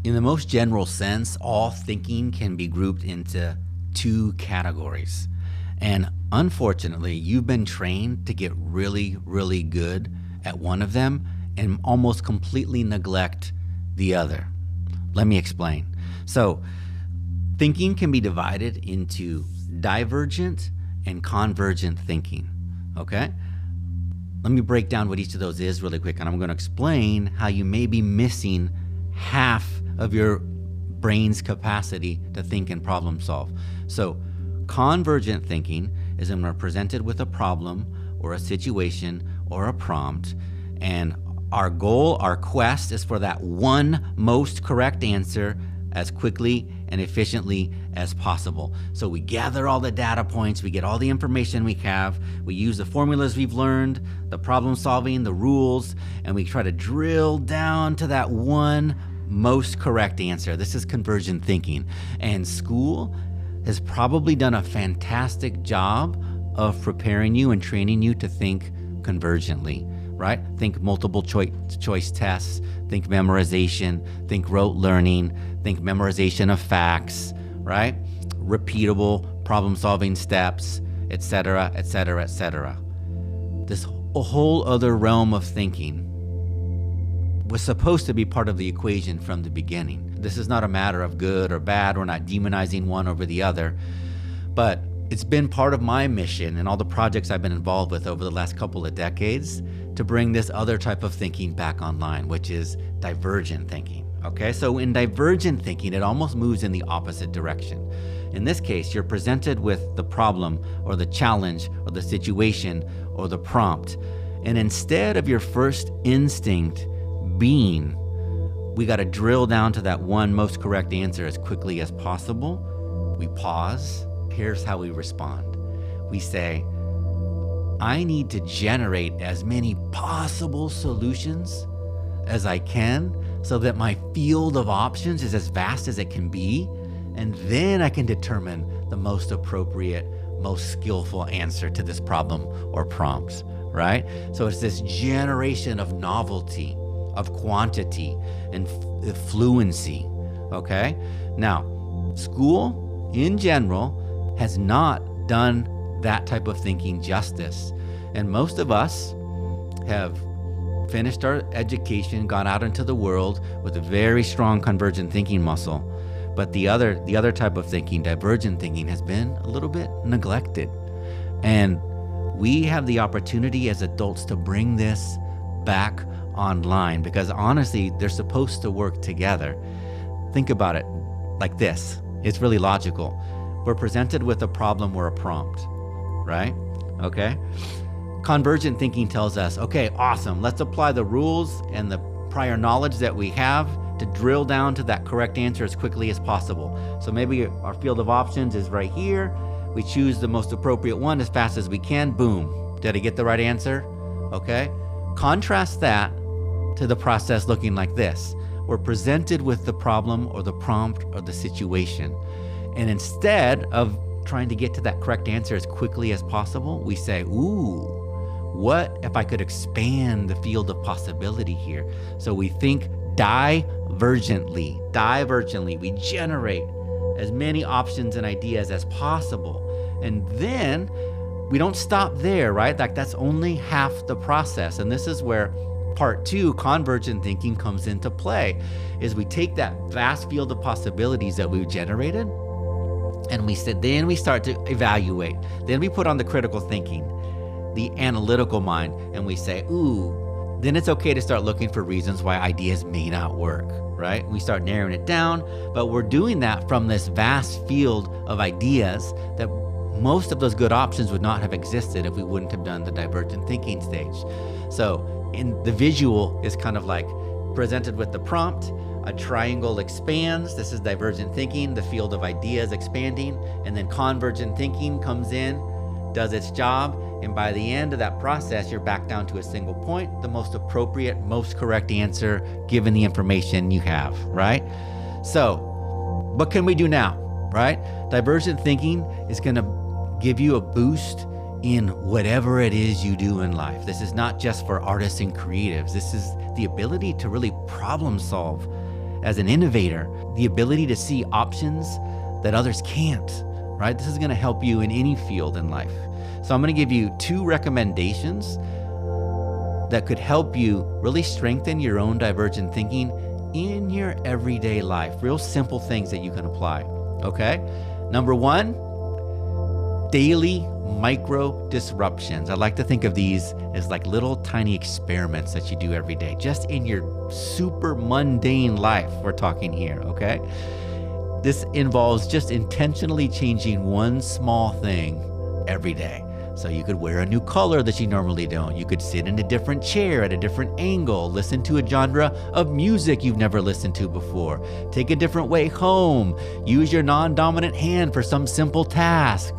In the most general sense, all thinking can be grouped into two categories. And unfortunately, you've been trained to get really, really good at one of them and almost completely neglect the other. Let me explain. So, thinking can be divided into divergent and convergent thinking, okay? Let me break down what each of those is really quick, and I'm going to explain how you may be missing half of your brain's capacity to think and problem solve. So, convergent thinking is when we're presented with a problem or a situation or a prompt, and our goal, our quest is for that one most correct answer as quickly and efficiently as possible. So we gather all the data points, we get all the information we have, we use the formulas we've learned, the problem solving, the rules, and we try to drill down to that one most correct answer. This is convergent thinking. And school has probably done a fantastic job of preparing you and training you to think convergently, right? Think multiple choice tests, think memorization, think rote learning, think memorization of facts, right? Repeatable problem solving steps, etc., etc., etc. This whole other realm of thinking was supposed to be part of the equation from the beginning. This is not a matter of good or bad. We're not demonizing one over the other, but it's been part of my mission and all the projects I've been involved with over the last couple of decades to bring this other type of thinking back online, which is divergent thinking. Okay, so in divergent thinking, it almost moves in the opposite direction. In this case, you're presented with the problem or the challenge or the situation or the prompt. And instead of your first instinct being, we got to drill down to that one most correct answer as quickly as possible, we pause. Here's how we respond. We say, I need to generate as many possible solutions as I can so that my field of options is as vast as it can be, and then I can determine the most appropriate, most skillful answer to this problem or prompt, right? So it's this generation of novelty, of quantity, and fluency, okay? Now, school in general has not done that type of thinking justice. And most of us have finished our education, gone out into the world with a very strong convergent thinking muscle. But the other type of thinking, divergent thinking, has been a little bit neglected. And we have the opportunity as adults to bring this back online because honestly, they're supposed to work together. Think about it like this. It's really logical. We're presented with a problem or a prompt, right? Okay. Convergent thinking tells us, okay, awesome. Let's apply the rules and the prior knowledge that we have to drill down to that correct answer as quickly as possible. So maybe our field of options is right here. We choose the most appropriate one as fast as we can. Boom. Did I get the right answer? Okay. Contrast that to the process looking like this. We're presented with the problem or the prompt or the situation. And instead of trying to get to that correct answer as quickly as possible, we say, ooh, what if I could expand the field of possibility here? So we think divergently. We generate as many options and ideas as possible. And then we don't stop there, right? Like that's only half the process. And this is where part two, convergent thinking, comes into play, is we take that vast field of possibilities that we've generated and then we start to evaluate. Then we put on the critical thinking, the analytical mind, and we say, ooh, then it's okay to start looking for reasons why ideas may not work, right? We start narrowing it down, but we're doing that from this vast field of ideas that most of those good options would not have existed if we wouldn't have done the divergent thinking stage. So in the visual is kind of like presented with the prompt, a triangle expands. This is divergent thinking, the field of ideas expanding, and then convergent thinking comes in, does its job, and by the end of that process, you're back down to a single point, the most appropriate, most correct answer given the information you have, right? So, what can we do now, right? Divergent thinking is gonna give you a boost in whatever it is you do in life. This is not just for artists and creatives. This is the ability to really problem solve as an innovator, the ability to see options that others can't, right? This is going to help you in any field in life. So I'm going to give you 2 recommendations that could help you really strengthen your own divergent thinking in your everyday life. Real simple things that you can apply, okay? Number 1, daily micro disruptions. I like to think of these as like little tiny experiments that you do every day, just in your super mundane life, we're talking here, okay? This involves just intentionally changing one small thing every day. So you could wear a new color that you normally don't. You could sit in a different chair at a different angle, listen to a genre of music you've never listened to before, take a different way home, use your non-dominant hand for some simple task,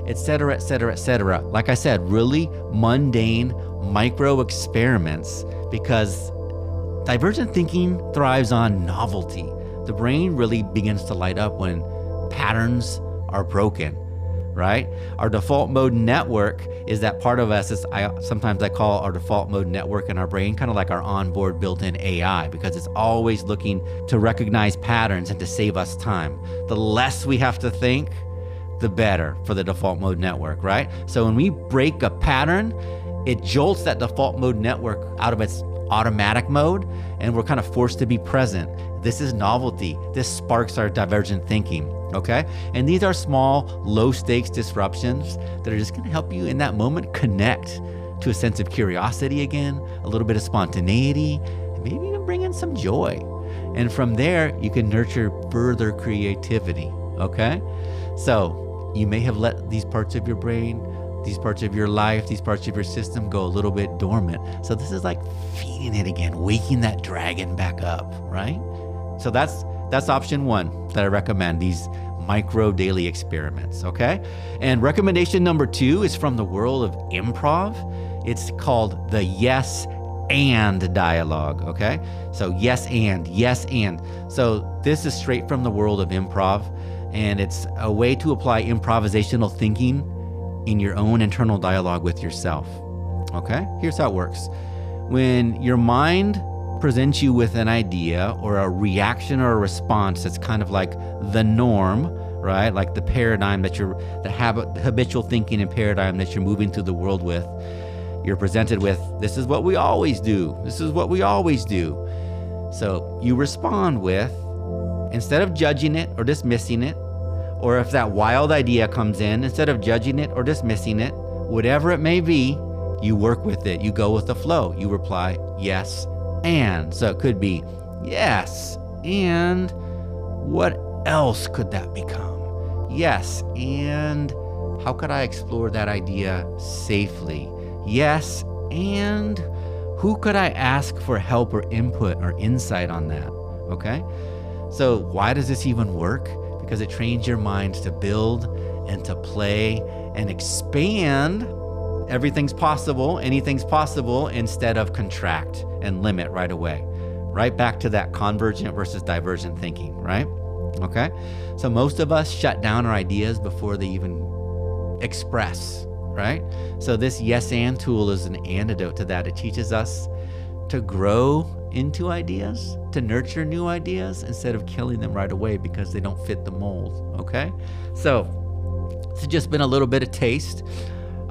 etc., etc., etc. Like I said, really mundane micro experiments, because divergent thinking thrives on novelty. The brain really begins to light up when patterns are broken, right? Our default mode network is that part of us, sometimes I call our default mode network in our brain kind of like our onboard built-in AI, because it's always looking to recognize patterns and to save us time. The less we have to think, the better for the default mode network, right? So when we break a pattern, it jolts that default mode network out of its automatic mode, and we're kind of forced to be present. This is novelty. This sparks our divergent thinking, okay? And these are small, low-stakes disruptions that are just gonna help you in that moment connect to a sense of curiosity again, a little bit of spontaneity, and maybe even bring in some joy. And from there, you can nurture further creativity, okay? So you may have let these parts of your brain, these parts of your life, these parts of your system go a little bit dormant. So this is like feeding it again, waking that dragon back up, right? So that's option 1 that I recommend, these micro daily experiments, okay? And recommendation number 2 is from the world of improv. It's called the yes and dialogue, okay? So yes and. So this is straight from the world of improv, and it's a way to apply improvisational thinking in your own internal dialogue with yourself, okay? Here's how it works. When your mind presents you with an idea or a reaction or a response that's kind of like the norm, right? Like the paradigm that the habitual thinking and paradigm that you're moving through the world with, you're presented with, this is what we always do. This is what we always do. So you respond with, instead of judging it or dismissing it, or if that wild idea comes in, instead of judging it or dismissing it, whatever it may be, you work with it. You go with the flow. You reply, yes, and. So it could be, yes, and what else could that become? Yes, and how could I explore that idea safely? Yes, and who could I ask for help or input or insight on that? Okay? So why does this even work? Because it trains your mind to build and to play and expand. Everything's possible, anything's possible, instead of contract and limit right away. Right back to that convergent versus divergent thinking, right? Okay? So most of us shut down our ideas before they even express, right? So this yes and tool is an antidote to that. It teaches us to grow into ideas, to nurture new ideas instead of killing them right away because they don't fit the mold, okay? So it's just been a little bit of taste.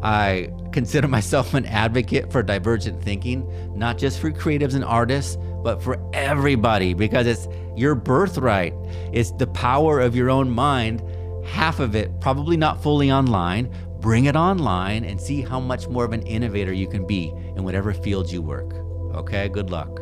I consider myself an advocate for divergent thinking, not just for creatives and artists, but for everybody, because it's your birthright. It's the power of your own mind. Half of it, probably not fully online. Bring it online and see how much more of an innovator you can be in whatever field you work. Okay, good luck.